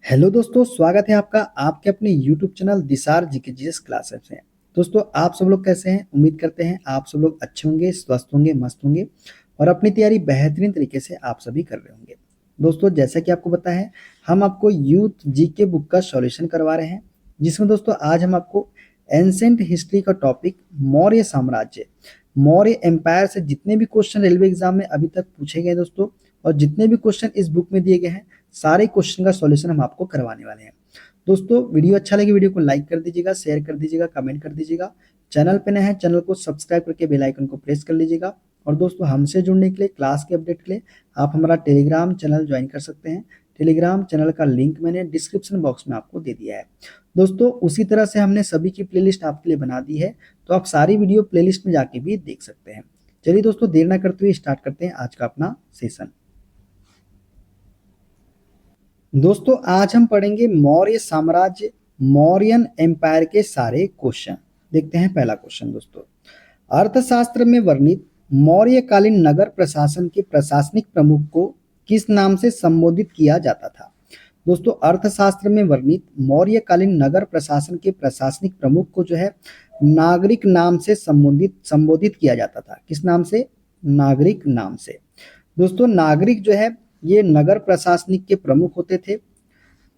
Hello दोस्तों, स्वागत है आपका आपके अपने यूट्यूब चैनल दिसार जीके जीएस क्लासेस में। दोस्तों, आप सब लोग कैसे हैं? उम्मीद करते हैं आप सब लोग अच्छे होंगे, स्वस्थ होंगे, मस्त होंगे और अपनी तैयारी बेहतरीन तरीके से आप सभी कर रहे होंगे। दोस्तों, जैसा कि आपको पता है, हम आपको यूथ जीके बुक का सॉल्यूशन करवा रहे हैं, जिसमें दोस्तों आज हम आपको एंसेंट हिस्ट्री का टॉपिक मौर्य साम्राज्य, मौर्य एम्पायर से जितने भी क्वेश्चन रेलवे एग्जाम में अभी तक पूछे गए दोस्तों, और जितने भी क्वेश्चन इस बुक में दिए गए हैं, सारे क्वेश्चन का सॉल्यूशन हम आपको करवाने वाले हैं। दोस्तों, वीडियो अच्छा लगे वीडियो को लाइक कर दीजिएगा, शेयर कर दीजिएगा, कमेंट कर दीजिएगा। चैनल पे नए हैं चैनल को सब्सक्राइब करके बेल आइकन को प्रेस कर लीजिएगा। और दोस्तों, हमसे जुड़ने के लिए, क्लास के अपडेट के लिए आप हमारा टेलीग्राम चैनल ज्वाइन कर सकते हैं। टेलीग्राम चैनल का लिंक मैंने डिस्क्रिप्शन बॉक्स में आपको दे दिया है। दोस्तों, उसी तरह से हमने सभी की प्लेलिस्ट आपके लिए बना दी है, तो आप सारी वीडियो प्लेलिस्ट में जाके भी देख सकते हैं। चलिए दोस्तों, देर ना करते हुए स्टार्ट करते हैं आज का अपना सेशन। दोस्तों, आज हम पढ़ेंगे मौर्य साम्राज्य, मौर्यन एम्पायर के सारे क्वेश्चन। देखते हैं पहला क्वेश्चन दोस्तों। अर्थशास्त्र में वर्णित मौर्यकालीन नगर प्रशासन के प्रशासनिक प्रमुख को किस नाम से संबोधित किया जाता था? दोस्तों, अर्थशास्त्र में वर्णित मौर्यकालीन नगर प्रशासन के प्रशासनिक प्रमुख को जो है नागरिक नाम से संबोधित किया जाता था। किस नाम से? नागरिक नाम से। दोस्तों, नागरिक जो है ये नगर प्रशासनिक के प्रमुख होते थे।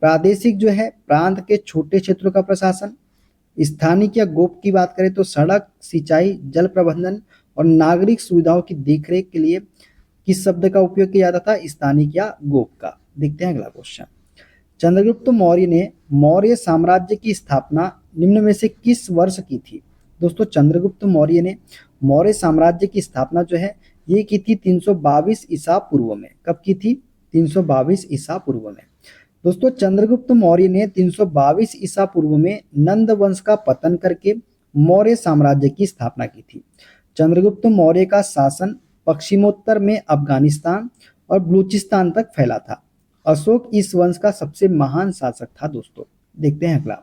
प्रादेशिक जो है प्रांत के छोटे क्षेत्रों का प्रशासन। स्थानिक या गोप की बात करें तो सड़क, सिंचाई, जल प्रबंधन और नागरिक सुविधाओं की देखरेख के लिए किस शब्द का उपयोग किया जाता था? स्थानिक या गोप का। देखते हैं अगला क्वेश्चन। चंद्रगुप्त मौर्य ने मौर्य साम्राज्य की स्थापना निम्न में से किस वर्ष की थी? दोस्तों, चंद्रगुप्त मौर्य ने मौर्य साम्राज्य की स्थापना जो है ये की थी 322 ईसा पूर्व में। कब की थी? 322 ईसा पूर्व में। दोस्तों, चंद्रगुप्त मौर्य ने 322 ईसा पूर्व में नंद वंश का पतन करके मौर्य साम्राज्य की स्थापना की थी। चंद्रगुप्त मौर्य का शासन पश्चिमोत्तर में अफगानिस्तान और बलूचिस्तान तक फैला था। अशोक इस वंश का सबसे महान शासक था। दोस्तों, देखते हैं अगला।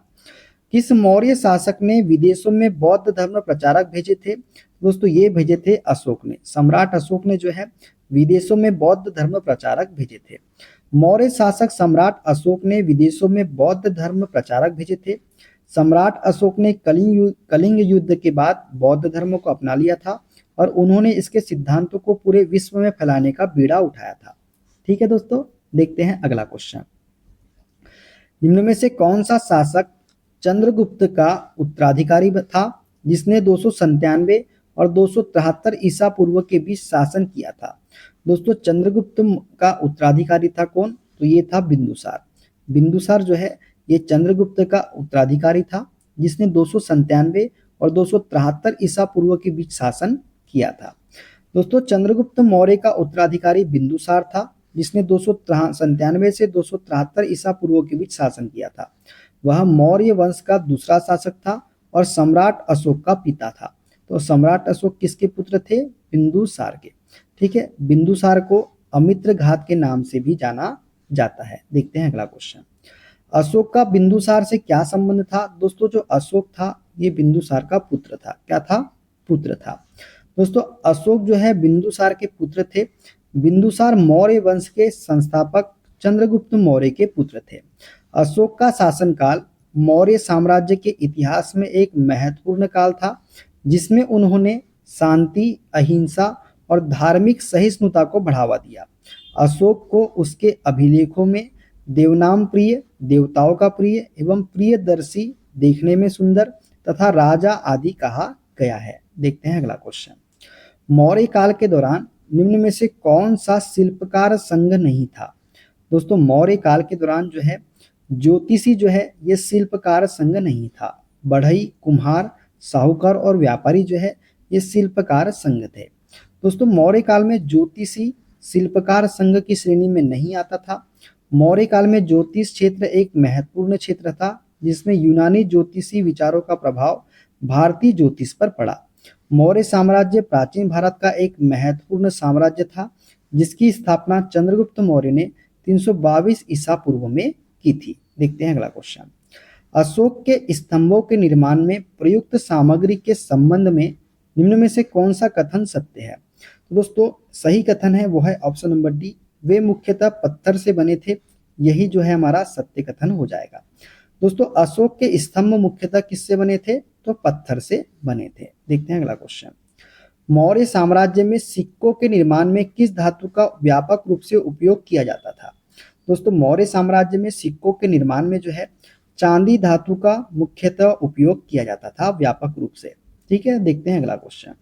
किस मौर्य शासक ने विदेशों में बौद्ध धर्म प्रचारक भेजे थे? दोस्तों, ये भेजे थे अशोक ने। सम्राट अशोक ने जो है विदेशों में बौद्ध धर्म प्रचारक भेजे थे। मौर्य शासक सम्राट अशोक ने विदेशों में बौद्ध धर्म प्रचारक भेजे थे। सम्राट अशोक ने कलिंग युद्ध के बाद बौद्ध धर्म को अपना लिया था और उन्होंने इसके सिद्धांतों को पूरे विश्व में फैलाने का बीड़ा उठाया था। ठीक है दोस्तों, देखते हैं अगला क्वेश्चन। निम्न में से कौन सा शासक चंद्रगुप्त का उत्तराधिकारी था जिसने 297 और 273 ईसा पूर्व के बीच शासन किया था? दोस्तों, चंद्रगुप्त का उत्तराधिकारी था कौन? तो ये था बिंदुसार। बिंदुसार जो है ये चंद्रगुप्त का उत्तराधिकारी था जिसने 297 और 273 ईसा पूर्व के बीच शासन किया था। दोस्तों, चंद्रगुप्त मौर्य का उत्तराधिकारी बिंदुसार था जिसने 297 से 273 ईसा पूर्व के बीच शासन किया था। वह मौर्य वंश का दूसरा शासक था और सम्राट अशोक का पिता था। तो सम्राट अशोक किसके पुत्र थे? बिंदुसार के। ठीक है, बिंदुसार को अमित्र घात के नाम से भी जाना जाता है। देखते हैं अगला क्वेश्चन। अशोक का बिंदुसार से क्या संबंध था? दोस्तों, जो अशोक था ये बिंदुसार का पुत्र था। क्या था? पुत्र था। दोस्तों, अशोक जो है बिंदुसार के पुत्र थे। बिंदुसार मौर्य वंश के संस्थापक चंद्रगुप्त मौर्य के पुत्र थे। अशोक का शासनकाल मौर्य साम्राज्य के इतिहास में एक महत्वपूर्ण काल था जिसमें उन्होंने शांति, अहिंसा और धार्मिक सहिष्णुता को बढ़ावा दिया। अशोक को उसके अभिलेखों में देवनाम प्रिय, देवताओं का प्रिय एवं प्रियदर्शी, देखने में सुंदर तथा राजा आदि कहा गया है। देखते हैं अगला क्वेश्चन। मौर्य काल के दौरान निम्न में से कौन सा शिल्पकार संघ नहीं था? दोस्तों, मौर्य काल के दौरान जो है ज्योतिषी जो है ये शिल्पकार संघ नहीं था। बढ़ई, कुम्हार, साहूकार और व्यापारी जो है ये शिल्पकार संघ थे। दोस्तों, मौर्य काल में ज्योतिषी शिल्पकार संघ की श्रेणी में नहीं आता था। मौर्य काल में ज्योतिष क्षेत्र एक महत्वपूर्ण क्षेत्र था जिसमें यूनानी ज्योतिषी विचारों का प्रभाव भारतीय ज्योतिष पर पड़ा। मौर्य साम्राज्य प्राचीन भारत का एक महत्वपूर्ण साम्राज्य था जिसकी स्थापना चंद्रगुप्त मौर्य ने 322 ईसा पूर्व में की थी। देखते हैं अगला क्वेश्चन। अशोक के स्तंभों के निर्माण में प्रयुक्त सामग्री के संबंध में निम्न में से कौन सा कथन सत्य है? तो दोस्तों, सही कथन है वो है ऑप्शन नंबर डी। वे मुख्यतः पत्थर से बने थे यही जो है हमारा सत्य कथन हो जाएगा। दोस्तों अशोक के स्तंभ मुख्यतः किससे बने थे? तो पत्थर से बने थे। देखते हैं अगला क्वेश्चन। मौर्य साम्राज्य में सिक्कों के निर्माण में किस धातु का व्यापक रूप से उपयोग किया जाता था? दोस्तों मौर्य साम्राज्य में सिक्कों के निर्माण में जो है चांदी धातु का मुख्यतः उपयोग किया जाता था व्यापक रूप से। ठीक है, देखते हैं अगला क्वेश्चन।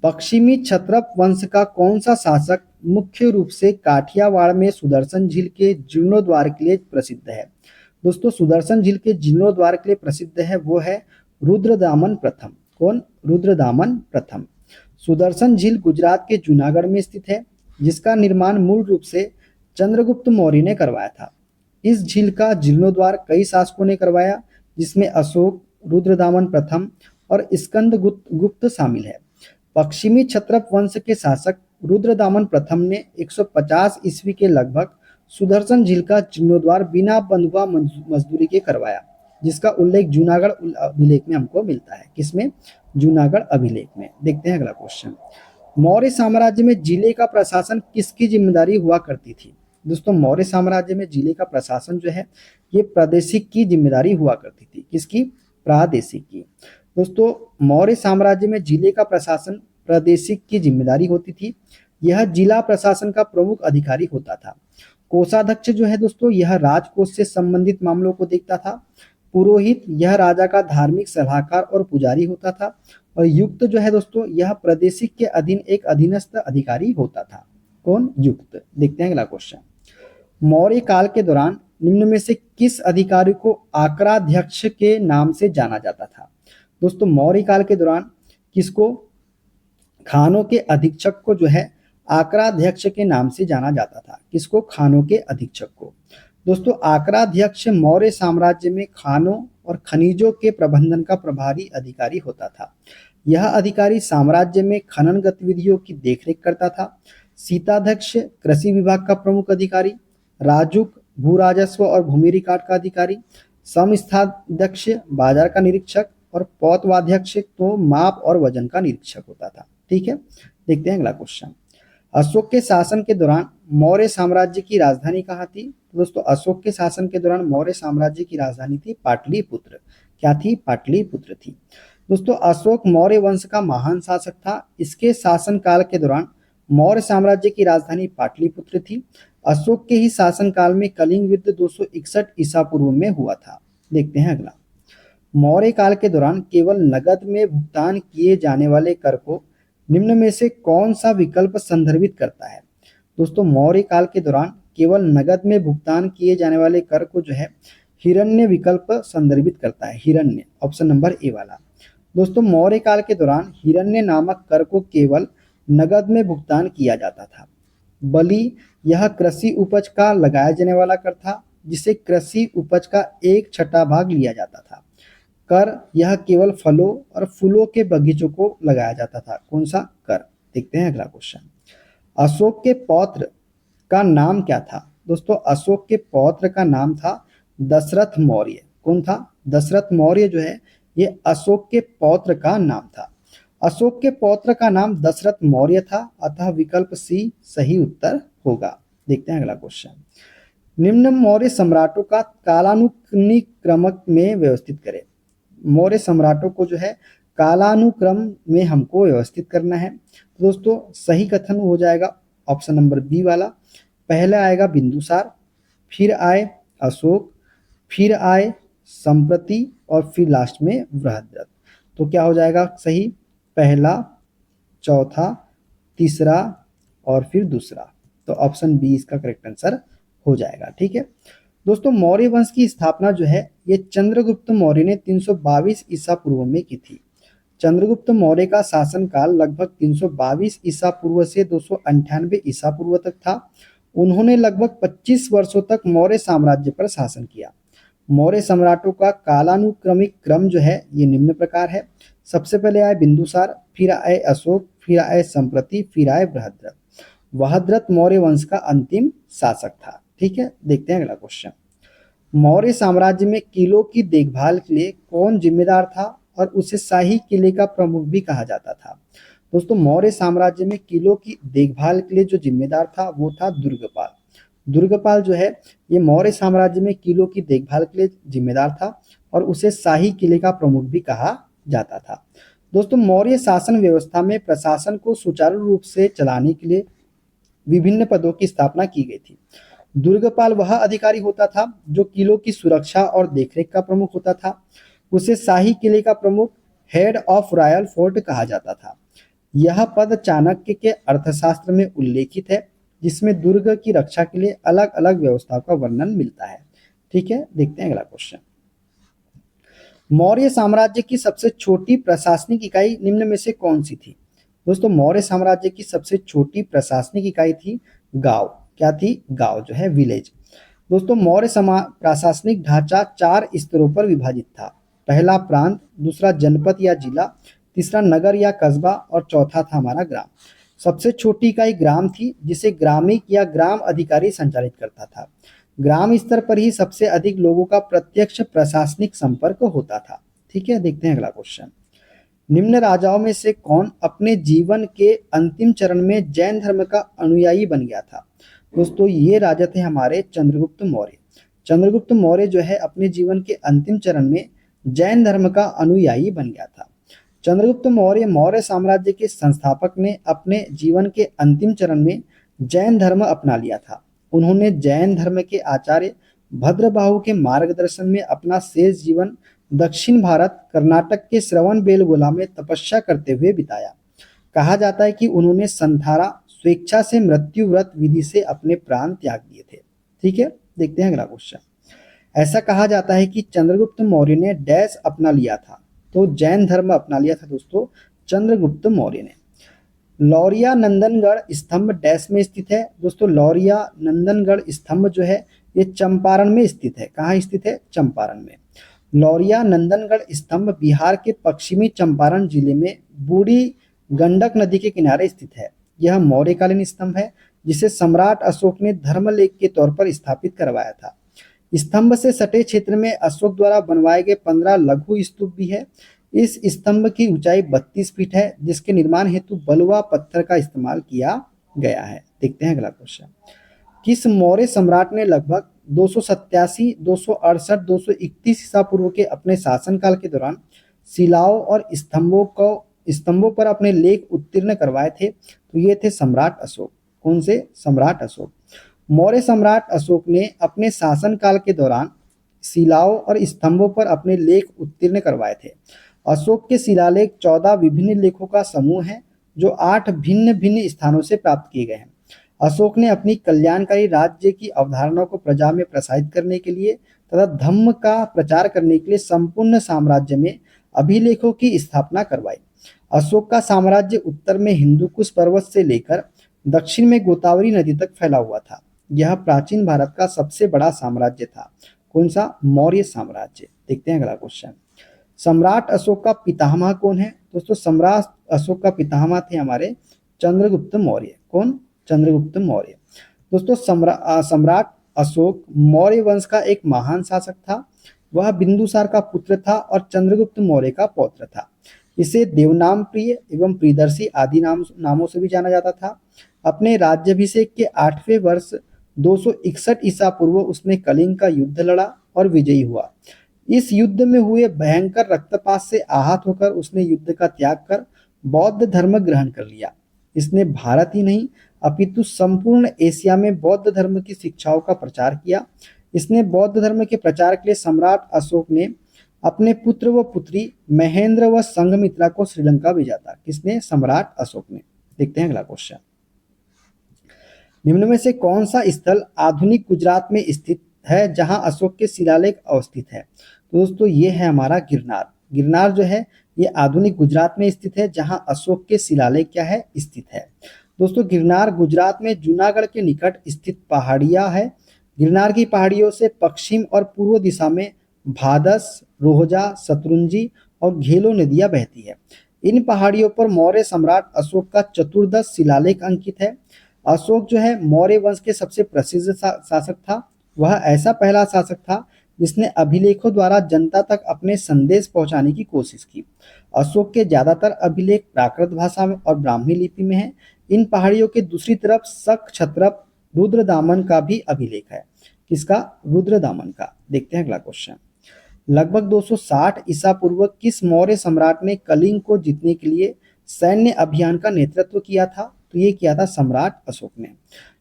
पश्चिमी क्षत्रप वंश का कौन सा शासक मुख्य रूप से काठियावाड़ में सुदर्शन झील के जीर्णोद्वार के लिए प्रसिद्ध है? दोस्तों सुदर्शन झील के जीर्णोद्वार के लिए प्रसिद्ध है वो है रुद्रदामन प्रथम। कौन? रुद्रदामन प्रथम। सुदर्शन झील गुजरात के जूनागढ़ में स्थित है, जिसका निर्माण मूल रूप से चंद्रगुप्त मौर्य ने करवाया था। इस झील का जीर्णोद्वार कई शासकों ने करवाया, जिसमें अशोक, रुद्रदामन प्रथम और स्कंद गुप्त शामिल है। पश्चिमी क्षत्रप वंश के शासक रुद्रदामन प्रथम ने 150 ईस्वी के लगभग सुदर्शन झील का जीर्णोद्वार बिना बंधुआ मजदूरी के करवाया, जिसका उल्लेख जूनागढ़ अभिलेख में हमको मिलता है। किसमें? जूनागढ़ अभिलेख में। देखते हैं अगला क्वेश्चन। मौर्य साम्राज्य में जिले का प्रशासन किसकी जिम्मेदारी हुआ करती थी? दोस्तों मौर्य साम्राज्य में जिले का प्रशासन जो है ये प्रादेशिक की जिम्मेदारी हुआ करती थी। किसकी? प्रादेशिक की। दोस्तों मौर्य साम्राज्य में जिले का प्रशासन प्रादेशिक की जिम्मेदारी होती थी। यह जिला प्रशासन का प्रमुख अधिकारी होता था। कोषाध्यक्ष जो है दोस्तों यह राजकोष से संबंधित मामलों को देखता था। पुरोहित यह राजा का धार्मिक सलाहकार और पुजारी होता था। और युक्त जो है दोस्तों यह प्रादेशिक के अधीन एक अधीनस्थ अधिकारी होता था। कौन? युक्त। देखते हैं अगला क्वेश्चन। मौर्य काल के दौरान निम्न में से किस अधिकारी को आक्राध्यक्ष के नाम से जाना जाता था? दोस्तों मौर्य काल के दौरान किसको? खानों के अधीक्षक को जो है आक्राध्यक्ष के नाम से जाना जाता था। किसको? खानों के अधीक्षक को। दोस्तों आक्राध्यक्ष मौर्य साम्राज्य में खानों और खनिजों के प्रबंधन का प्रभारी अधिकारी होता था। यह अधिकारी साम्राज्य में खनन गतिविधियों की देखरेख करता था। सीताध्यक्ष कृषि विभाग का प्रमुख अधिकारी, राजुक भू राजस्व और भूमि रिकॉर्ड का अधिकारी, समस्थाध्यक्ष बाजार का निरीक्षक और पौतवाध्यक्ष तो माप और वजन का निरीक्षक होता था। ठीक है, देखते हैं अगला क्वेश्चन। अशोक के शासन के दौरान मौर्य साम्राज्य की राजधानी कहाँ थी? दोस्तों अशोक के शासन के दौरान मौर्य साम्राज्य की राजधानी थी पाटलिपुत्र। क्या थी? पाटलिपुत्र थी। दोस्तों अशोक मौर्य वंश का महान शासक था। इसके शासन काल के दौरान मौर्य साम्राज्य की राजधानी पाटलिपुत्र थी। अशोक के ही शासन काल में कलिंग युद्ध 261 ईसा पूर्व में हुआ था। देखते हैं अगला। मौर्य काल के दौरान केवल नगद में भुगतान किए जाने वाले कर को निम्न में से कौन सा विकल्प संदर्भित करता है? दोस्तों मौर्य काल के दौरान केवल नगद में भुगतान किए जाने वाले कर को जो है हिरण्य विकल्प संदर्भित करता है। हिरण्य, ऑप्शन नंबर ए वाला। दोस्तों मौर्य काल के दौरान हिरण्य नामक कर को केवल नगद में भुगतान किया जाता था। बलि यह कृषि उपज का लगाया जाने वाला कर था, जिसे कृषि उपज का 1/6 भाग लिया जाता था। कर यह केवल फलों और फूलों के बगीचों को लगाया जाता था। कौन सा कर? देखते हैं अगला क्वेश्चन। अशोक के पौत्र का नाम क्या था? दोस्तों अशोक के पौत्र का नाम था दशरथ मौर्य। कौन था? दशरथ मौर्य जो है ये अशोक के पौत्र का नाम था। अशोक के पौत्र का नाम दशरथ मौर्य था, अतः विकल्प सी सही उत्तर होगा। देखते हैं अगला क्वेश्चन। निम्न मौर्य सम्राटों का कालानुक्रम में व्यवस्थित करें। मौर्य सम्राटों को जो है कालानुक्रम में हमको व्यवस्थित करना है। तो दोस्तों सही कथन हो जाएगा ऑप्शन नंबर बी वाला। पहले आएगा बिंदुसार, फिर आए अशोक, फिर आए संप्रति और फिर लास्ट में बृहद्रथ। तो क्या हो जाएगा सही? पहला, चौथा, तीसरा और फिर दूसरा। तो ऑप्शन बी इसका करेक्ट आंसर हो जाएगा। ठीक है दोस्तों, मौर्य वंश की स्थापना जो है ये चंद्रगुप्त मौर्य ने 322 ईसा पूर्व में की थी। चंद्रगुप्त मौर्य का शासनकाल लगभग 322 ईसा पूर्व से 298 ईसा पूर्व तक था। उन्होंने लगभग 25 वर्षों तक मौर्य साम्राज्य पर शासन किया। मौर्य सम्राटों का कालानुक्रमिक क्रम जो है ये निम्न प्रकार है। सबसे पहले आए बिंदुसार, फिर आए अशोक, फिर आए संप्रति, फिर आए बृहद्रथ। बृहद्रथ मौर्य वंश का अंतिम शासक था। ठीक है, देखते हैं अगला क्वेश्चन। मौर्य साम्राज्य में किलों की देखभाल के लिए कौन जिम्मेदार था और उसे शाही किले का प्रमुख भी कहा जाता था? दोस्तों मौर्य साम्राज्य में किलों की देखभाल के लिए जो जिम्मेदार था वो था दुर्गपाल। दुर्गपाल जो है ये मौर्य साम्राज्य में किलों की देखभाल के लिए जिम्मेदार था और उसे शाही किले का प्रमुख भी कहा जाता था। दोस्तों, मौर्य शासन व्यवस्था में प्रशासन को सुचारू रूप से चलाने के लिए विभिन्न पदों की स्थापना की गई थी। दुर्गपाल वह अधिकारी होता था जो किलों की सुरक्षा और देखरेख का प्रमुख होता था। उसे शाही किले का प्रमुख हेड ऑफ रॉयल फोर्ट कहा जाता था। यह पद चाणक्य के अर्थशास्त्र में उल्लेखित है, जिसमें दुर्ग की रक्षा के लिए अलग अलग व्यवस्थाओं का वर्णन मिलता है। ठीक है, देखते हैं अगला क्वेश्चन। मौर्य साम्राज्य की सबसे छोटी प्रशासनिक इकाई निम्न में से कौन सी थी? दोस्तों, मौर्य साम्राज्य की सबसे छोटी प्रशासनिक इकाई थी गांव। क्या थी? गांव जो है विलेज। दोस्तों, मौर्य प्रशासनिक ढांचा 4 स्तरों पर विभाजित था। पहला प्रांत, दूसरा जनपद या जिला, तीसरा नगर या कस्बा और चौथा था हमारा ग्राम। सबसे छोटी इकाई ग्राम थी, जिसे ग्रामिक या ग्राम अधिकारी संचालित करता था। ग्राम स्तर पर ही सबसे अधिक लोगों का प्रत्यक्ष प्रशासनिक संपर्क होता था। ठीक है, देखते हैं अगला क्वेश्चन। निम्न राजाओं में से कौन अपने जीवन के अंतिम चरण में जैन धर्म का अनुयायी बन गया था? दोस्तों, ये राजा थे हमारे चंद्रगुप्त मौर्य। चंद्रगुप्त मौर्य जो है अपने जीवन के अंतिम चरण में जैन धर्म का अनुयायी बन गया था। चंद्रगुप्त मौर्य मौर्य साम्राज्य के संस्थापक ने अपने जीवन के अंतिम चरण में जैन धर्म अपना लिया था। उन्होंने जैन धर्म के आचार्य भद्रबाहु के मार्गदर्शन में अपना शेष जीवन दक्षिण भारत कर्नाटक के श्रवणबेलगोला में तपस्या करते हुए बिताया। कहा जाता है कि उन्होंने संथारा स्वेच्छा से मृत्यु व्रत विधि से अपने प्राण त्याग दिए थे। ठीक है, देखते हैं अगला क्वेश्चन। ऐसा कहा जाता है कि चंद्रगुप्त मौर्य ने डैश अपना लिया था, तो जैन धर्म अपना लिया था दोस्तों चंद्रगुप्त मौर्य ने। लौरिया नंदनगढ़ स्तंभ डैश में स्थित है? दोस्तों, लौरिया नंदनगढ़ स्तंभ जो है ये चंपारण में स्थित है। कहाँ स्थित है? चंपारण में। लौरिया नंदनगढ़ स्तंभ बिहार के पश्चिमी चंपारण जिले में बूढ़ी गंडक नदी के किनारे स्थित है। यह मौर्यकालीन स्तंभ है, जिसे सम्राट अशोक ने धर्मलेख के तौर पर स्थापित करवाया था। स्तंभ से सटे क्षेत्र में अशोक द्वारा बनवाए गए 15 लघु स्तूप भी है। इस स्तंभ की ऊंचाई 32 फीट है, जिसके निर्माण हेतु बलुआ पत्थर का इस्तेमाल किया गया है। देखते हैं अगला क्वेश्चन। किस मौर्य सम्राट ने लगभग 287, 268, 231 ईसा पूर्व के अपने शासनकाल के दौरान शिलाओं और स्तंभों पर अपने लेख उत्तीर्ण करवाए थे? तो ये थे सम्राट अशोक। कौन से? सम्राट अशोक। मौर्य सम्राट अशोक ने अपने शासनकाल के दौरान शिलाओं और स्तंभों पर अपने लेख उत्तीर्ण करवाए थे। अशोक के शिलालेख 14 विभिन्न लेखों का समूह है, जो 8 भिन्न भिन्न स्थानों से प्राप्त किए गए हैं। अशोक ने अपनी कल्याणकारी राज्य की अवधारणाओं को प्रजा में प्रसारित करने के लिए तथा धम्म का प्रचार करने के लिए संपूर्ण साम्राज्य में अभिलेखों की स्थापना करवाई। अशोक का साम्राज्य उत्तर में हिंदुकुश पर्वत से लेकर दक्षिण में गोदावरी नदी तक फैला हुआ था। यह प्राचीन भारत का सबसे बड़ा साम्राज्य था। कौन सा? मौर्य साम्राज्य। देखते हैं अगला क्वेश्चन। सम्राट अशोक का पितामह कौन है? दोस्तों, सम्राट अशोक का पितामह थे हमारे चंद्रगुप्त मौर्य। कौन? चंद्रगुप्त मौर्य। दोस्तों, सम्राट अशोक मौर्य वंश का एक महान शासक था। वह बिंदुसार का पुत्र था और चंद्रगुप्त मौर्य का पौत्र था। इसे देवनाम प्रिय एवं प्रियदर्शी आदि नामों से भी जाना जाता था। अपने राज्याभिषेक के 8वें वर्ष 261 ईसा पूर्व उसने कलिंग का युद्ध लड़ा और विजयी हुआ। इस युद्ध में हुए भयंकर रक्तपात से आहत होकर उसने युद्ध का त्याग कर बौद्ध धर्म ग्रहण कर लिया। इसने भारत ही नहीं अपितु संपूर्ण एशिया में बौद्ध धर्म की शिक्षाओं का प्रचार किया। इसने बौद्ध धर्म के प्रचार के लिए सम्राट अशोक ने अपने पुत्र व पुत्री महेंद्र व संघमित्रा को श्रीलंका भेजा था। किसने? सम्राट अशोक ने। देखते हैं अगला क्वेश्चन। निम्न में से कौन सा स्थल आधुनिक गुजरात में स्थित है जहां अशोक के शिलालेख अवस्थित है? तो दोस्तों, ये है हमारा गिरनार। गिरनार जो है ये आधुनिक गुजरात में स्थित है, जहां अशोक के शिलालेख क्या है? स्थित है। दोस्तों, गिरनार गुजरात में जूनागढ़ के निकट स्थित पहाड़ियां है। गिरनार की पहाड़ियों से पश्चिम और पूर्व दिशा में भादस, रोहजा, शत्रुंजी और घेलो नदियां बहती है। इन पहाड़ियों पर मौर्य सम्राट अशोक का चतुर्दश शिलालेख अंकित है। अशोक जो है मौर्य वंश के सबसे प्रसिद्ध शासक था। वह ऐसा पहला शासक था जिसने अभिलेखों द्वारा जनता तक अपने संदेश पहुंचाने की कोशिश की। अशोक के ज्यादातर अभिलेख प्राकृत भाषा में और ब्राह्मी लिपि में हैं। इन पहाड़ियों के दूसरी तरफ शक, क्षत्रप, रुद्रदामन का भी अभिलेख है। किसका? रुद्रदामन का। देखते हैं अगला क्वेश्चन। लगभग 260 ईसा पूर्व किस मौर्य सम्राट ने कलिंग को जीतने के लिए सैन्य अभियान का नेतृत्व किया था? तो ये किया था सम्राट अशोक ने।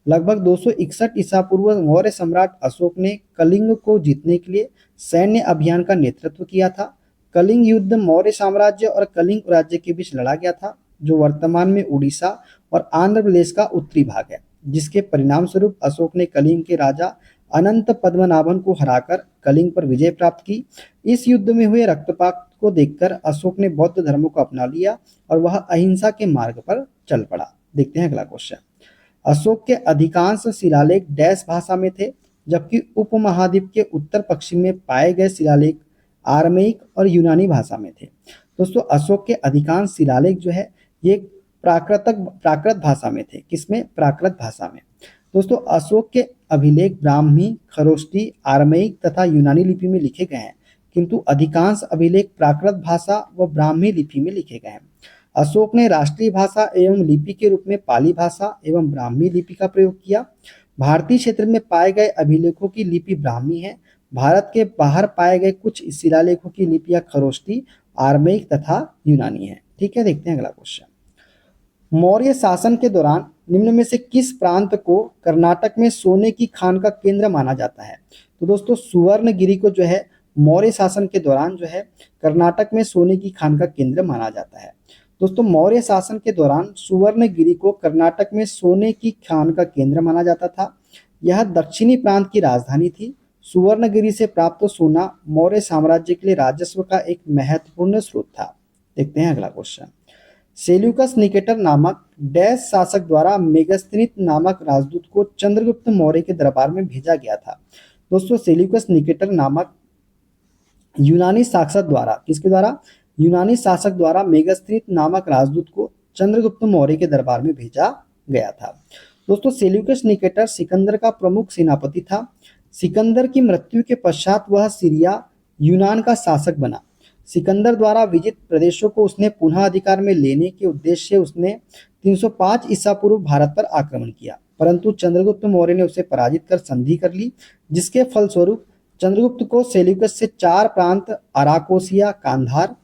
लगभग 261 ईसा पूर्व मौर्य सम्राट अशोक ने कलिंग को जीतने के लिए सैन्य अभियान का नेतृत्व किया था। कलिंग युद्ध मौर्य साम्राज्य और कलिंग राज्य के बीच लड़ा गया था, जो वर्तमान में उड़ीसा और आंध्र प्रदेश का उत्तरी भाग है, जिसके परिणाम स्वरूप अशोक ने कलिंग के राजा अनंत पद्मनाभन को हराकर कलिंग पर विजय प्राप्त की। इस युद्ध में हुए रक्तपात को देखकर अशोक ने बौद्ध धर्म को अपना लिया और वह अहिंसा के मार्ग पर चल पड़ा। देखते हैं अगला क्वेश्चन। अशोक के अधिकांश शिलालेख डैश भाषा में थे, जबकि उपमहाद्वीप के उत्तर पश्चिम में पाए गए शिलालेख आरमेइक और यूनानी भाषा में थे। दोस्तों, अशोक के अधिकांश शिलालेख जो है ये प्राकृत भाषा में थे। किसमें? प्राकृत भाषा में। दोस्तों, अशोक के अभिलेख ब्राह्मी, खरोष्टी, आरमेइक तथा यूनानी लिपि में लिखे गए हैं, किंतु अधिकांश अभिलेख प्राकृत भाषा व ब्राह्मी लिपि में लिखे गए हैं। अशोक ने राष्ट्रीय भाषा एवं लिपि के रूप में पाली भाषा एवं ब्राह्मी लिपि का प्रयोग किया। भारतीय क्षेत्र में पाए गए अभिलेखों की लिपि ब्राह्मी है। भारत के बाहर पाए गए कुछ शिलालेखों की लिपियां खरोष्टी, आरमेइक तथा यूनानी है। ठीक है, देखते हैं अगला क्वेश्चन। मौर्य शासन के दौरान निम्न में से किस प्रांत को कर्नाटक में सोने की खान का केंद्र माना जाता है? तो दोस्तों, सुवर्णगिरी को जो है मौर्य शासन के दौरान जो है कर्नाटक में सोने की खान का केंद्र माना जाता है। दोस्तों, मौर्य शासन के दौरान सुवर्णगिरी को कर्नाटक में सोने की खान का केंद्र माना जाता था। यह दक्षिणी प्रांत की राजधानी थी। सुवर्णगिरी से प्राप्त सोना मौर्य साम्राज्य के लिए राजस्व का एक महत्वपूर्ण स्रोत था। देखते हैं अगला क्वेश्चन। सेल्यूकस निकेटर नामक डैश शासक द्वारा मेगास्थनीत नामक राजदूत को चंद्रगुप्त मौर्य के दरबार में भेजा गया था। दोस्तों, सेल्यूकस निकेटर नामक यूनानी शासक द्वारा, किसके द्वारा? यूनानी शासक द्वारा मेगास्थनीत नामक राजदूत को चंद्रगुप्त मौर्य के दरबार में भेजा गया था। दोस्तों, सेल्यूकस निकेटर सिकंदर का प्रमुख सेनापति था। सिकंदर की मृत्यु के पश्चात वह सीरिया, यूनान का शासक बना। सिकंदर द्वारा विजित प्रदेशों को उसने पुनः अधिकार में लेने के उद्देश्य से उसने 305 ईसा पूर्व भारत पर आक्रमण किया, परंतु चंद्रगुप्त मौर्य ने उसे पराजित कर संधि कर ली, जिसके फलस्वरूप चंद्रगुप्त को सेल्यूकस से 4 प्रांत अराकोसिया कांधार,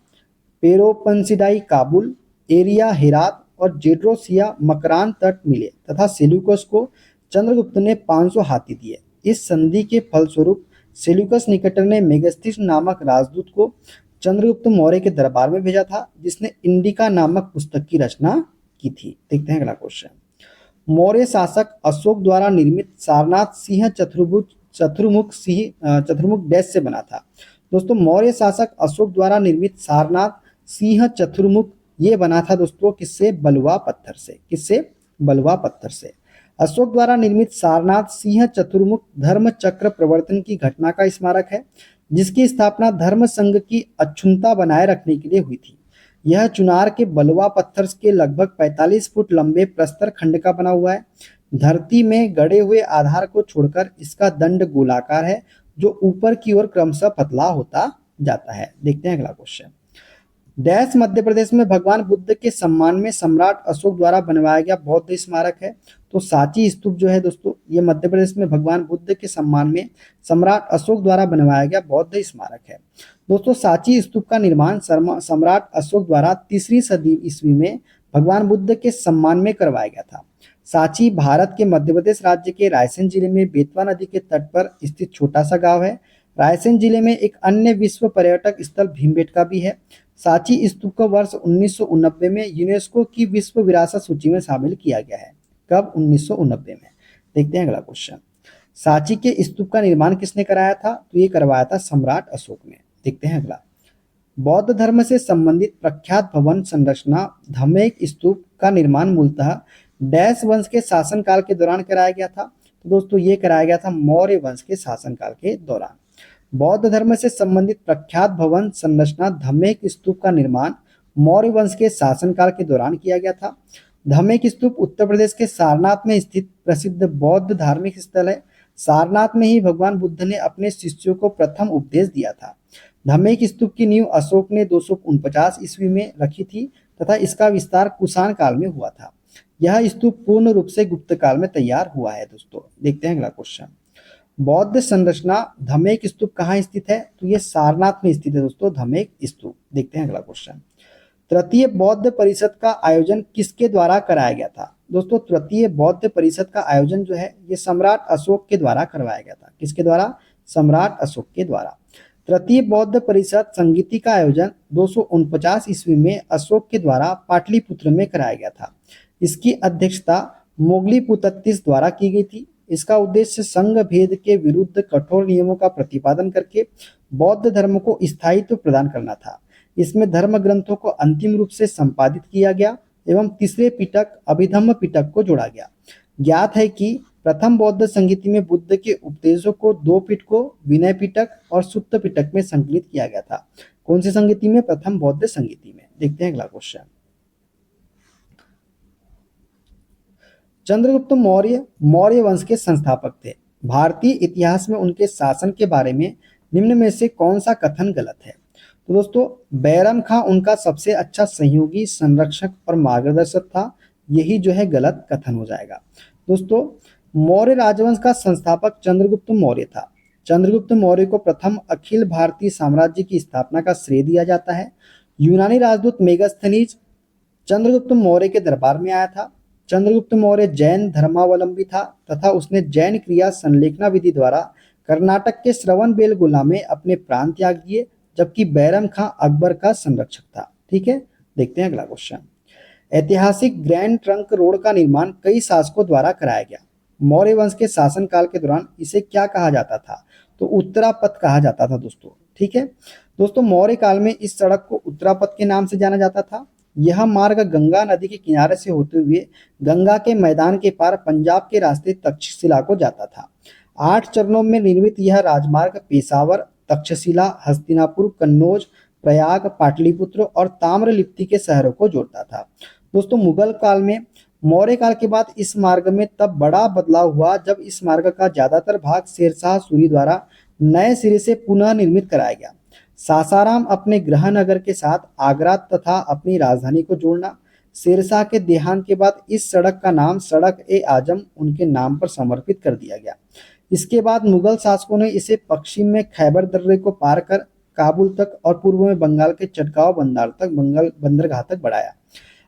पेरोपंसिडाई काबुल, एरिया हेरात और जेड्रोसिया मकरान तट मिले तथा सेल्यूकस को चंद्रगुप्त ने 500 हाथी दिए। इस संधि के फलस्वरूप सेल्यूकस निकेटर ने मेगास्थनीस नामक राजदूत को चंद्रगुप्त मौर्य के दरबार में भेजा था, जिसने इंडिका नामक पुस्तक की रचना की थी। देखते हैं अगला क्वेश्चन। मौर्य शासक अशोक द्वारा निर्मित सारनाथ सिंह चतुर्मुख डैश से बना था। दोस्तों, मौर्य शासक अशोक द्वारा निर्मित सारनाथ सिंह चतुर्मुख ये बना था दोस्तों किससे? बलुआ पत्थर से। किससे? बलुआ पत्थर से। अशोक द्वारा निर्मित सारनाथ सिंह चतुर्मुख धर्म चक्र प्रवर्तन की घटना का स्मारक है, जिसकी स्थापना धर्म संघ की अक्षुण्णता बनाए रखने के लिए हुई थी। यह चुनार के बलुआ पत्थर के लगभग 45 फुट लंबे प्रस्तर खंड का बना हुआ है। धरती में गड़े हुए आधार को छोड़कर इसका दंड गोलाकार है, जो ऊपर की ओर क्रमशः पतला होता जाता है। देखते हैं अगला क्वेश्चन। डैश मध्य प्रदेश में भगवान बुद्ध के सम्मान में सम्राट अशोक द्वारा बनवाया गया बौद्ध स्मारक है। तो सांची स्तूप जो है दोस्तों, ये मध्य प्रदेश में भगवान बुद्ध के सम्मान में सम्राट अशोक द्वारा बनवाया गया बौद्ध स्मारक है। दोस्तों, सांची स्तूप का निर्माण सम्राट अशोक द्वारा 3री सदी ईस्वी में भगवान बुद्ध के सम्मान में करवाया गया था। सांची भारत के मध्य प्रदेश राज्य के रायसेन जिले में बेतवा नदी के तट पर स्थित छोटा सा गाँव है। रायसेन जिले में एक अन्य विश्व पर्यटक स्थल भीमबेटका भी है। सांची स्तूप को वर्ष 1989 में यूनेस्को की विश्व विरासत सूची में शामिल किया गया है। कब? 1990 में। देखते हैं अगला क्वेश्चन। सांची के स्तूप का निर्माण किसने कराया था? तो ये करवाया था सम्राट अशोक ने। देखते हैं अगला। बौद्ध धर्म से संबंधित प्रख्यात भवन संरचना धम्मेक स्तूप का निर्माण मूलतः डैश वंश के शासनकाल के दौरान कराया गया था। तो दोस्तों, ये कराया गया था मौर्य वंश के शासनकाल के दौरान। बौद्ध धर्म से संबंधित प्रख्यात भवन संरचना धम्मेक स्तूप का निर्माण मौर्य वंश के शासनकाल के दौरान किया गया था। धम्मेक स्तूप उत्तर प्रदेश के सारनाथ में स्थित प्रसिद्ध बौद्ध धार्मिक स्थल है। सारनाथ में ही भगवान बुद्ध ने अपने शिष्यों को प्रथम उपदेश दिया था। धम्मेक स्तूप की नींव अशोक ने 249 ईस्वी में रखी थी तथा इसका विस्तार कुषाण काल में हुआ था। यह स्तूप पूर्ण रूप से गुप्त काल में तैयार हुआ है दोस्तों। देखते हैं अगला क्वेश्चन। बौद्ध संरचना धमेक स्तूप कहाँ स्थित है? तो ये सारनाथ में स्थित है दोस्तों, धमेक स्तूप। देखते हैं अगला क्वेश्चन। तृतीय बौद्ध परिषद का आयोजन किसके द्वारा कराया गया था? दोस्तों तृतीय बौद्ध परिषद का आयोजन जो है ये सम्राट अशोक के द्वारा करवाया गया था। किसके द्वारा? सम्राट अशोक के द्वारा। तृतीय बौद्ध परिषद संगीति का आयोजन 249 ईस्वी में अशोक के द्वारा पाटलिपुत्र में कराया गया था। इसकी अध्यक्षता मोगलीपुतत्तिस द्वारा की गई थी। इसका उद्देश्य संघ भेद के विरुद्ध कठोर नियमों का प्रतिपादन करके बौद्ध धर्म को स्थायित्व प्रदान करना था। इसमें धर्म ग्रंथों को अंतिम रूप से संपादित किया गया एवं तीसरे पिटक अभिधम्म पिटक को जोड़ा गया। ज्ञात है कि प्रथम बौद्ध संगीति में बुद्ध के उपदेशों को दो पिटकों विनय पिटक और सुत्त पिटक में संकलित किया गया था। कौन सी संगीति में? प्रथम बौद्ध संगीति में। देखते हैं अगला क्वेश्चन। चंद्रगुप्त मौर्य मौर्य वंश के संस्थापक थे। भारतीय इतिहास में उनके शासन के बारे में निम्न में से कौन सा कथन गलत है? तो दोस्तों बैरम खां उनका सबसे अच्छा सहयोगी, संरक्षक और मार्गदर्शक था। यही जो है गलत कथन हो जाएगा। दोस्तों मौर्य राजवंश का संस्थापक चंद्रगुप्त मौर्य था। चंद्रगुप्त मौर्य को प्रथम अखिल भारतीय साम्राज्य की स्थापना का श्रेय दिया जाता है। यूनानी राजदूत मेगास्थनीज चंद्रगुप्त मौर्य के दरबार में आया था। चंद्रगुप्त मौर्य जैन धर्मावलंबी था तथा उसने जैन क्रिया संलेखना विधि द्वारा कर्नाटक के श्रवणबेलगोला में अपने प्राण त्याग दिए, जबकि बैरम खां अकबर का संरक्षक था। ठीक है, देखते हैं अगला क्वेश्चन। ऐतिहासिक ग्रैंड ट्रंक रोड का निर्माण कई शासकों द्वारा कराया गया। मौर्य वंश के शासनकाल के दौरान इसे क्या कहा जाता था? तो उत्तरापथ कहा जाता था दोस्तों। ठीक है दोस्तों, मौर्य काल में इस सड़क को उत्तरापथ के नाम से जाना जाता था। यह मार्ग गंगा नदी के किनारे से होते हुए गंगा के मैदान के पार पंजाब के रास्ते तक्षशिला को जाता था। 8 चरणों में निर्मित यह राजमार्ग पेशावर, तक्षशिला, हस्तिनापुर, कन्नौज, प्रयाग, पाटलिपुत्र और ताम्रलिप्ति के शहरों को जोड़ता था। दोस्तों मुगल काल में मौर्य काल के बाद इस मार्ग में तब बड़ा बदलाव हुआ जब इस मार्ग का ज्यादातर भाग शेरशाह सूरी द्वारा नए सिरे से पुनः निर्मित कराया गया। सासाराम अपने गृह नगर के साथ आगरा तथा अपनी राजधानी को जोड़ना। शेरशाह के देहांत के बाद इस सड़क का नाम सड़क ए आजम उनके नाम पर समर्पित कर दिया गया। इसके बाद मुगल शासकों ने इसे पश्चिम में खैबर दर्रे को पार कर काबुल तक और पूर्व में बंगाल के चटगांव बंदर तक बंदरगाह तक बढ़ाया।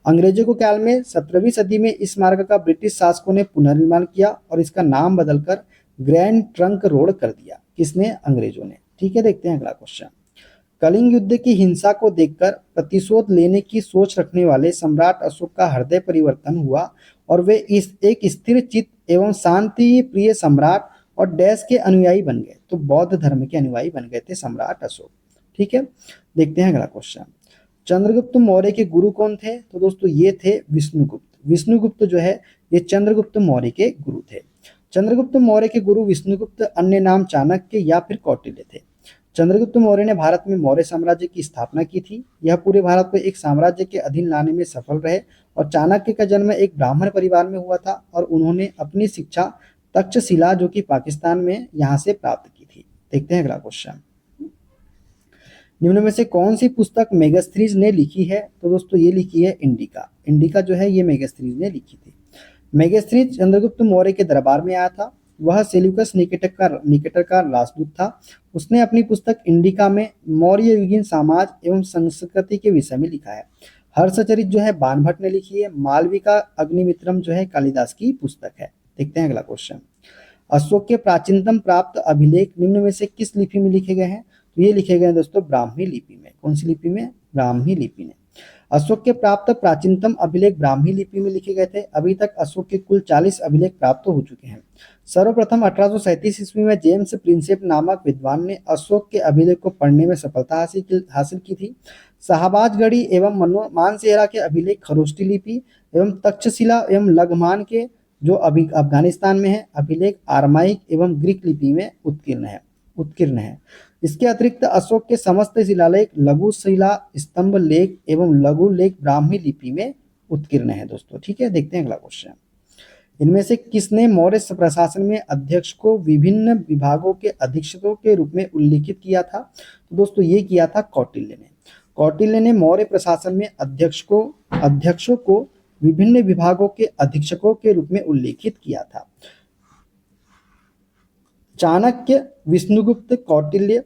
अंग्रेजों के काल में 17वीं सदी में इस मार्ग का ब्रिटिश शासकों ने पुनर्निर्माण किया और इसका नाम बदलकर ग्रैंड ट्रंक रोड कर दिया। किसने? अंग्रेजों ने। ठीक है, देखते हैं अगला क्वेश्चन। कलिंग युद्ध की हिंसा को देखकर प्रतिशोध लेने की सोच रखने वाले सम्राट अशोक का हृदय परिवर्तन हुआ और वे इस एक स्थिर चित्त एवं शांति प्रिय सम्राट और डैश के अनुयायी बन गए। तो बौद्ध धर्म के अनुयायी बन गए थे सम्राट अशोक। ठीक है, देखते हैं अगला क्वेश्चन। चंद्रगुप्त मौर्य के गुरु कौन थे? तो दोस्तों ये थे विष्णुगुप्त। विष्णुगुप्त जो है ये चंद्रगुप्त मौर्य के गुरु थे। चंद्रगुप्त मौर्य के गुरु विष्णुगुप्त, अन्य नाम चाणक्य या फिर कौटिल्य थे। चंद्रगुप्त मौर्य ने भारत में मौर्य साम्राज्य की स्थापना की थी। यह पूरे भारत को एक साम्राज्य के अधीन लाने में सफल रहे और चाणक्य का जन्म एक ब्राह्मण परिवार में हुआ था और उन्होंने अपनी शिक्षा तक्षशिला जो कि पाकिस्तान में यहाँ से प्राप्त की थी। देखते हैं अगला क्वेश्चन। निम्न में से कौन सी पुस्तक मेगास्थनीज ने लिखी है? तो दोस्तों ये लिखी है इंडिका। इंडिका जो है ये मेगास्थनीज ने लिखी थी। मेगास्थनीज चंद्रगुप्त मौर्य के दरबार में आया था। वह सेल्यूकस निकेटर का राजदूत था। उसने अपनी पुस्तक इंडिका में मौर्य युगीन समाज एवं संस्कृति के विषय में लिखा है। हर्षचरित जो है बाणभट्ट ने लिखी है। मालविका अग्निमित्रम जो है कालिदास की पुस्तक है। देखते हैं अगला क्वेश्चन। अशोक के प्राचीनतम प्राप्त अभिलेख निम्न में से किस लिपि में लिखे गए हैं? तो ये लिखे गए हैं दोस्तों ब्राह्मी लिपि में। कौन सी लिपि में? ब्राह्मी लिपि में। अशोक के प्राप्त प्राचीनतम अभिलेख ब्राह्मी लिपि में लिखे गए थे। अभी तक अशोक के कुल 40 अभिलेख प्राप्त हो चुके हैं। सर्वप्रथम 1837 ईस्वी में जेम्स प्रिंसेप नामक विद्वान ने अशोक के अभिलेख को पढ़ने में सफलता हासिल की थी। शाहबाजगढ़ी एवं मानसेहरा के अभिलेख खरोष्टी लिपि एवं तक्षशिला एवं लघमान के जो अभी अफगानिस्तान में है अभिलेख आरमाइक एवं ग्रीक लिपि में उत्कीर्ण है। इसके अतिरिक्त अशोक के समस्त शिलालेख लघु शिला स्तंभ लेख एवं लघु लेख ब्राह्मी लिपि में उत्कीर्ण है दोस्तों। ठीक है, देखते हैं अगला क्वेश्चन। इनमें से किसने मौर्य प्रशासन में अध्यक्ष को विभिन्न विभागों के अधीक्षकों के रूप में उल्लिखित किया था? तो दोस्तों ये किया था कौटिल्य ने। कौटिल्य ने मौर्य प्रशासन में अध्यक्षों को विभिन्न विभागों के अधीक्षकों के रूप में उल्लेखित किया था। चाणक्य, विष्णुगुप्त, कौटिल्य,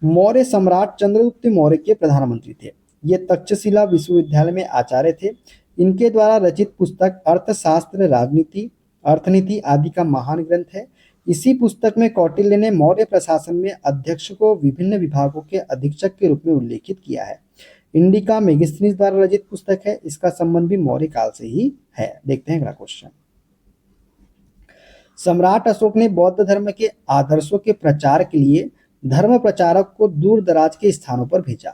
मौर्य सम्राट चंद्रगुप्त मौर्य के प्रधानमंत्री थे। ये तक्षशिला विश्वविद्यालय में आचार्य थे। इनके द्वारा रचित पुस्तक अर्थशास्त्र, राजनीति, अर्थनीति आदि का महान ग्रंथ है। इसी पुस्तक में कौटिल्य ने मौर्य प्रशासन में अध्यक्ष को विभिन्न विभागों के अधीक्षक के रूप में उल्लेखित किया है। इंडिका मेगास्थनीज द्वारा रचित पुस्तक है। इसका संबंध भी मौर्य काल से ही है। देखते हैं अगला क्वेश्चन। सम्राट अशोक ने बौद्ध धर्म के आदर्शों के प्रचार के लिए धर्म प्रचारक को दूर दराज के स्थानों पर भेजा,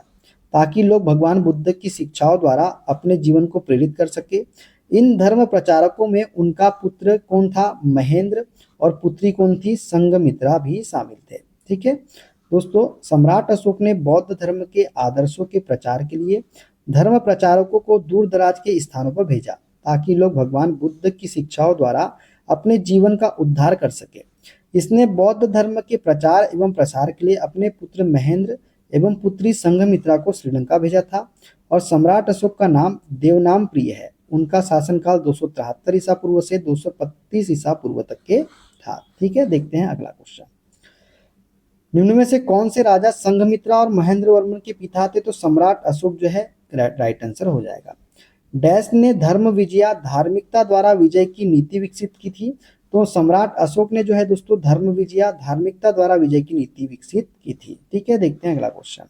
ताकि लोग भगवान बुद्ध की शिक्षाओं द्वारा अपने जीवन को प्रेरित कर सके। इन धर्म प्रचारकों में उनका पुत्र कौन था? महेंद्र। और पुत्री कौन थी? संघमित्रा भी शामिल थे। ठीक है दोस्तों, सम्राट अशोक ने बौद्ध धर्म के आदर्शों के प्रचार के लिए धर्म प्रचारकों को दूर दराज के स्थानों पर भेजा, ताकि लोग भगवान बुद्ध की शिक्षाओं द्वारा अपने जीवन का उद्धार कर सके। इसने बौद्ध धर्म के प्रचार एवं प्रसार के लिए अपने पुत्र महेंद्र एवं पुत्री संघमित्रा को श्रीलंका भेजा था। और सम्राट अशोक का नाम देवनाम प्रिय है। उनका शासनकाल 273 ईसा पूर्व से 235 ईसा पूर्व तक के था। ठीक है, देखते हैं अगला क्वेश्चन। निम्न में से कौन से राजा संघमित्रा और महेंद्र वर्मन के पिता थे? तो सम्राट अशोक जो है राइट आंसर हो जाएगा। डैश ने धर्म विजया, धार्मिकता द्वारा विजय की नीति विकसित की थी? तो सम्राट अशोक ने जो है दोस्तों धर्म विजया, धार्मिकता द्वारा विजय की नीति विकसित की थी। ठीक है, देखते हैं अगला क्वेश्चन।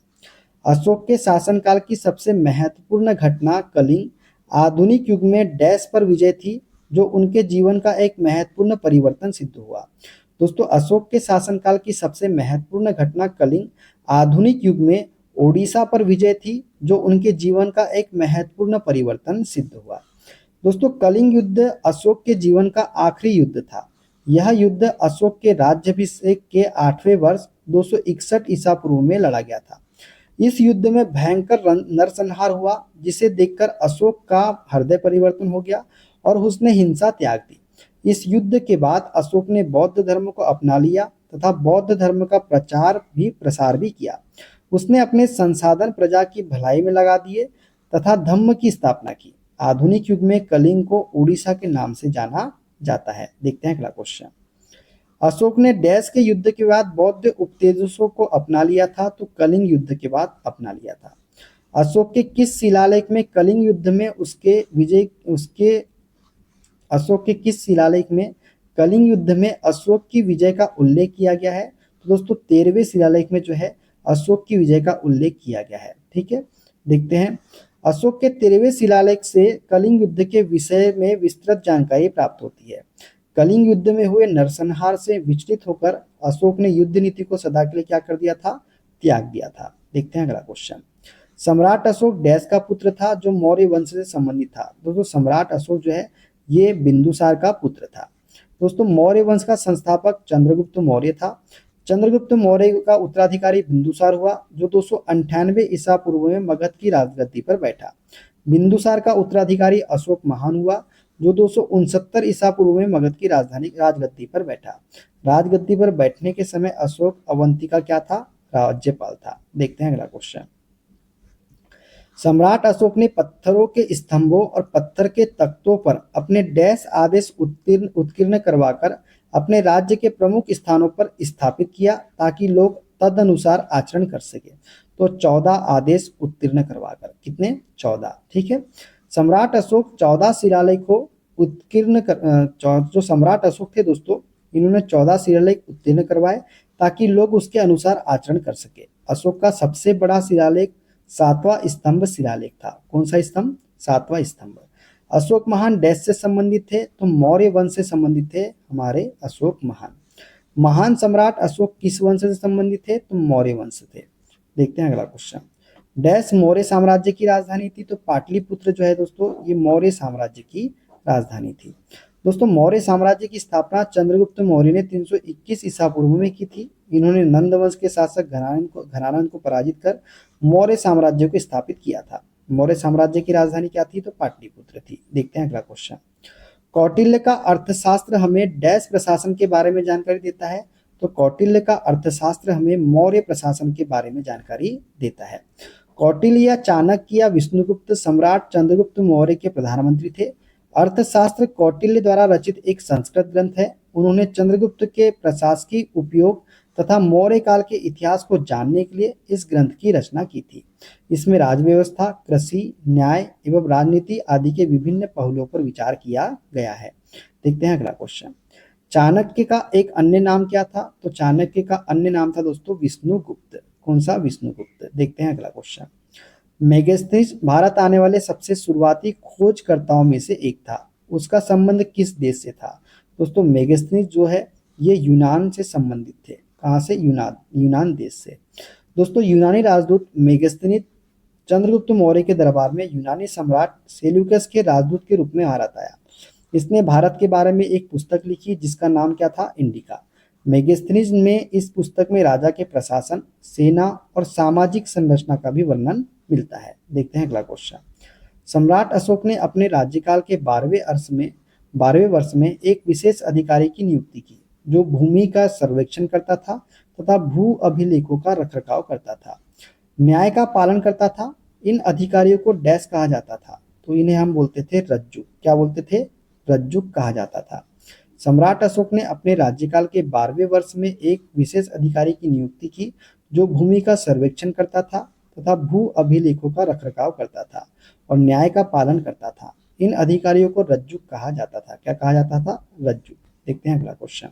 अशोक के शासनकाल की सबसे महत्वपूर्ण घटना कलिंग आधुनिक युग में डैश पर विजय थी, जो उनके जीवन का एक महत्वपूर्ण परिवर्तन सिद्ध हुआ। दोस्तों, अशोक के शासनकाल की सबसे महत्वपूर्ण घटना कलिंग आधुनिक युग में ओडिशा पर विजय थी, जो उनके जीवन का एक महत्वपूर्ण परिवर्तन सिद्ध हुआ। दोस्तों, कलिंग युद्ध अशोक के जीवन का आखिरी युद्ध था। यह युद्ध अशोक के राज्याभिषेक के 8वें वर्ष 261 ईसा पूर्व में लड़ा गया था। इस युद्ध में भयंकर नरसंहार हुआ, जिसे देखकर अशोक का हृदय परिवर्तन हो गया और उसने हिंसा त्याग दी। इस युद्ध के बाद अशोक ने बौद्ध धर्म को अपना लिया तथा बौद्ध धर्म का प्रसार भी किया। उसने अपने संसाधन प्रजा की भलाई में लगा दिए तथा धम्म की स्थापना की। आधुनिक युग में कलिंग को उड़ीसा के नाम से जाना जाता है। देखते हैं अगला क्वेश्चन। अशोक ने डैश के युद्ध के बाद बौद्ध उपदेशों को अपना लिया था? तो कलिंग युद्ध के बाद अपना लिया था। अशोक के किस शिलालेख में कलिंग युद्ध में अशोक के किस शिलालेख में कलिंग युद्ध में अशोक की विजय का उल्लेख किया गया है? तो दोस्तों 13वें शिलालेख में जो है अशोक की विजय का उल्लेख किया गया है। ठीक है, देखते हैं। अशोक के 13वें शिलालेख से कलिंग युद्ध के विषय में विस्तृत जानकारी प्राप्त होती है। कलिंग युद्ध में हुए नरसंहार से विचलित होकर अशोक ने युद्ध नीति को सदा के लिए क्या कर दिया था? त्याग दिया था। देखते हैं अगला क्वेश्चन। सम्राट अशोक डैश का पुत्र था, जो मौर्य वंश से संबंधित था? दोस्तों, सम्राट अशोक जो है ये बिंदुसार का पुत्र था। दोस्तों, मौर्य वंश का संस्थापक चंद्रगुप्त मौर्य था। चंद्रगुप्त मौर्य का उत्तराधिकारी बिंदुसार हुआ, जो 298 ईसा पूर्व में मगध की राजगद्दी पर बैठा। बिंदुसार का उत्तराधिकारी अशोक महान हुआ, जो 269 ईसा पूर्व में मगध की राजगद्दी पर बैठा। राजगद्दी पर बैठने के समय अशोक अवंतिका क्या था? राज्यपाल था। देखते हैं अगला क्वेश्चन। सम्राट अशोक ने पत्थरों के स्तंभों और पत्थर के तख्तों पर अपने डैश आदेश उत्कीर्ण करवाकर अपने राज्य के प्रमुख स्थानों पर स्थापित किया, ताकि लोग तदनुसार आचरण कर सके। तो 14 आदेश उत्कीर्ण करवाकर। कितने? 14। ठीक है, सम्राट अशोक 14 शिलालेख को उत्कीर्ण जो सम्राट अशोक थे दोस्तों, इन्होंने 14 शिलालेख उत्कीर्ण करवाए ताकि लोग उसके अनुसार आचरण कर सके। अशोक का सबसे बड़ा शिलालेख 7वां स्तंभ शिलालेख था। कौन सा स्तंभ? 7वां स्तंभ। अशोक महान डैश से संबंधित थे? तो मौर्य वंश से संबंधित थे हमारे अशोक महान। महान सम्राट अशोक किस वंश से संबंधित थे? तो मौर्य वंश थे। देखते हैं अगला क्वेश्चन। डैश मौर्य साम्राज्य की राजधानी थी? तो पाटलिपुत्र जो है दोस्तों ये मौर्य साम्राज्य की राजधानी थी। दोस्तों, मौर्य साम्राज्य की स्थापना चंद्रगुप्त मौर्य ने 321 ईसा पूर्व में की थी। इन्होंने नंद वंश के शासक घनानंद को पराजित कर मौर्य साम्राज्य को स्थापित किया था। मौर्य साम्राज्य की राजधानी क्या थी? तो पाटलिपुत्र थी। देखते हैं अगला क्वेश्चन। कौटिल्य का अर्थशास्त्र हमें डैश प्रशासन के बारे में जानकारी देता है? तो कौटिल्य का अर्थशास्त्र हमें मौर्य प्रशासन के बारे में जानकारी देता है। कौटिल्य, चाणक्य या विष्णुगुप्त सम्राट चंद्रगुप्त मौर्य के प्रधानमंत्री थे। अर्थशास्त्र कौटिल्य द्वारा रचित एक संस्कृत ग्रंथ है। उन्होंने चंद्रगुप्त के प्रशासकीय उपयोग तथा मौर्य काल के इतिहास को जानने के लिए इस ग्रंथ की रचना की थी। इसमें राजव्यवस्था, कृषि, न्याय एवं राजनीति आदि के विभिन्न पहलुओं पर विचार किया गया है। देखते हैं अगला क्वेश्चन। चाणक्य का एक अन्य नाम क्या था? तो चाणक्य का अन्य नाम था दोस्तों विष्णुगुप्त। कौन सा? विष्णुगुप्त। देखते हैं अगला क्वेश्चन। मेगास्थनीज भारत आने वाले सबसे शुरुआती खोजकर्ताओं में से एक था। उसका संबंध किस देश से था? दोस्तों मेगास्थनीज जो है ये यूनान से संबंधित थे। कहाँ से? यूनान देश से। दोस्तों यूनानी राजदूत मेगास्थनीज चंद्रगुप्त मौर्य के दरबार में यूनानी सम्राट सेल्यूकस के राजदूत के रूप में भारत आया। इसने भारत के बारे में एक पुस्तक लिखी जिसका नाम क्या था? इंडिका। मेगास्थनीज में इस पुस्तक में राजा के प्रशासन, सेना और सामाजिक संरचना का भी वर्णन मिलता है। देखते हैं अगला क्वेश्चन। सम्राट अशोक ने अपने राज्यकाल के 12वें वर्ष में एक विशेष अधिकारी की नियुक्ति की जो भूमि का सर्वेक्षण करता था तथा भू अभिलेखों का रखरखाव करता था, न्याय का पालन करता था। इन अधिकारियों को डैश कहा जाता था? तो इन्हें हम बोलते थे रज्जुक। क्या बोलते थे? रज्जुक कहा जाता था। सम्राट अशोक ने अपने राज्यकाल के 12वें वर्ष में एक विशेष अधिकारी की नियुक्ति की जो भूमि का सर्वेक्षण करता था तथा भू अभिलेखों का रखरखाव करता था और न्याय का पालन करता था। इन अधिकारियों को रज्जुक कहा जाता था। क्या कहा जाता था? रज्जुक। देखते हैं अगला क्वेश्चन।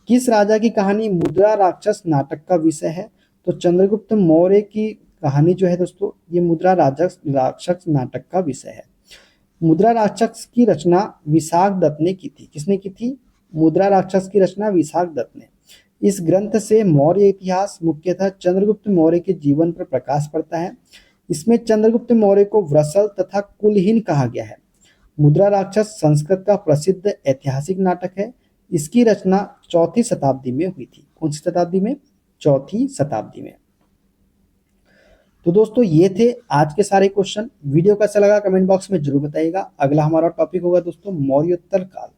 किस राजा की कहानी मुद्रा राक्षस नाटक का विषय है? तो चंद्रगुप्त मौर्य की कहानी जो है दोस्तों ये मुद्रा राक्षस नाटक का विषय है। मुद्रा राक्षस की रचना विशाख दत्त ने की थी। किसने की थी? मुद्रा राक्षस की रचना विशाख दत्त ने। इस ग्रंथ से मौर्य इतिहास मुख्यतः चंद्रगुप्त मौर्य के जीवन पर प्रकाश पड़ता है। इसमें चंद्रगुप्त मौर्य को वृषल तथा कुलहीन कहा गया है। मुद्रा राक्षस संस्कृत का प्रसिद्ध ऐतिहासिक नाटक है। इसकी रचना 4वीं शताब्दी में हुई थी। कौन सी शताब्दी में? 4वीं शताब्दी में। तो दोस्तों ये थे आज के सारे क्वेश्चन। वीडियो कैसा लगा कमेंट बॉक्स में जरूर बताइएगा। अगला हमारा टॉपिक होगा दोस्तों मौर्योत्तर काल।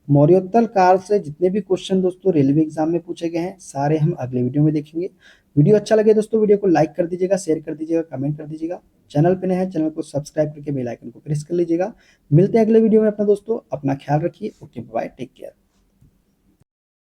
मौर्योत्तर काल से जितने भी क्वेश्चन दोस्तों रेलवे एग्जाम में पूछे गए हैं सारे हम अगले वीडियो में देखेंगे। वीडियो अच्छा लगे दोस्तों वीडियो को लाइक कर दीजिएगा, शेयर कर दीजिएगा, कमेंट कर दीजिएगा। चैनल पे नए हैं चैनल को सब्सक्राइब करके बेल आइकन को प्रेस कर लीजिएगा। मिलते हैं अगले वीडियो में अपना दोस्तों। अपना ख्याल रखिए। Okay bye, take care.